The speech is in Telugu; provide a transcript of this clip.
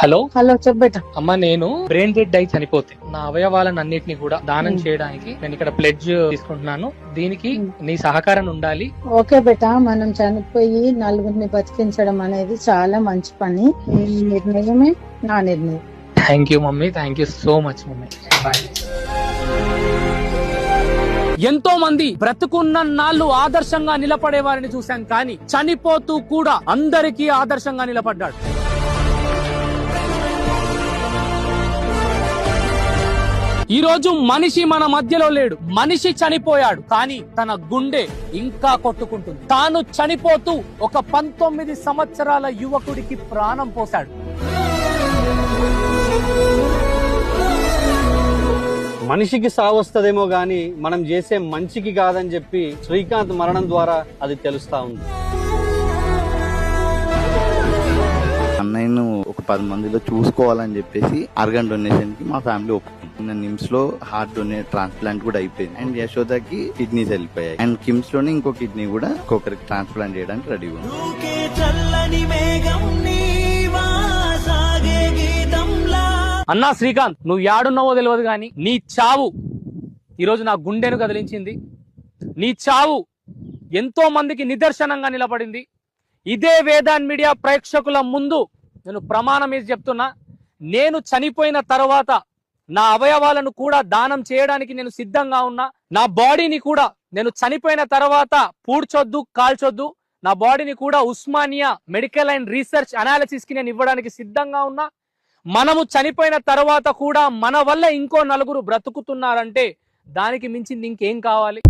Hello hello చెప్పేట. అమ్మ, నేను బ్రెయిన్ డెడ్ అయి చనిపోతే నా అవయవాలను అన్నిటిని కూడా దానం చేయడానికి నేను ఇక్కడ ప్లెడ్జ్ తీసుకుంటున్నాను. దీనికి నీ సహకారం ఉండాలి. ఓకే బేట, మనం చనిపోయి నలుగురిని బతికించడం అనేది చాలా మంచి పని. నీ నిర్ణయమే నా నిర్ణయం. Thank you mummy, thank you so much mummy. Bye. ఎంతో మంది బ్రతుకున్న నాళ్ళు ఆదర్శంగా నిలబడే వారిని చూశాం, కానీ చనిపోతూ కూడా అందరికీ ఆదర్శంగా నిలబడ్డాడు. ఈ రోజు మనిషి మన మధ్యలో లేడు, మనిషి చనిపోయాడు, కానీ తన గుండె ఇంకా కొట్టుకుంటుంది. తాను చనిపోతూ ఒక 19 సంవత్సరాల యువకుడికి ప్రాణం పోశాడు. మనిషికి సావొస్తదేమో గాని మనం చేసే మంచికి కాదని చెప్పి శ్రీకాంత్ మరణం ద్వారా అది తెలుస్తా ఉంది. అన్నయ్యను ఒక 10 మందిలో చూసుకోవాలని చెప్పేసి ఆర్గన్ డొనేషన్ కి మా ఫ్యామిలీ ఒప్పుకుంది. నిమ్స్ లో హార్ట్ డొనేట్ ట్రాన్స్ప్లాంట్ కూడా అయిపోయింది. అండ్ యశోదకి కిడ్నీస్ వెళ్ళిపోయాయి. అండ్ కిమ్స్ లోనే ఇంకో కిడ్నీ కూడా ఇంకొకరికి ట్రాన్స్ప్లాంట్ చేయడానికి రెడీ ఉంది. అన్నా శ్రీకాంత్, నువ్వు యాడున్నావో తెలియదు గాని నీ చావు ఈరోజు నా గుండెను కదిలించింది. నీ చావు ఎంతో మందికి నిదర్శనంగా నిలబడింది. ఇదే వేదాన్ మీడియా ప్రేక్షకుల ముందు నేను ప్రమాణం వేసి చెప్తున్నా, నేను చనిపోయిన తర్వాత నా అవయవాలను కూడా దానం చేయడానికి నేను సిద్ధంగా ఉన్నా. నా బాడీని కూడా నేను చనిపోయిన తర్వాత పూడ్చొద్దు, కాల్చొద్దు. నా బాడీని కూడా Osmania medical and research analysis కి నేను ఇవ్వడానికి సిద్ధంగా ఉన్నా. మనము చనిపోయిన తర్వాత కూడా మన వల్ల ఇంకో నలుగురు బ్రతుకుతున్నారంటే దానికి మించింది ఇంకేం కావాలి?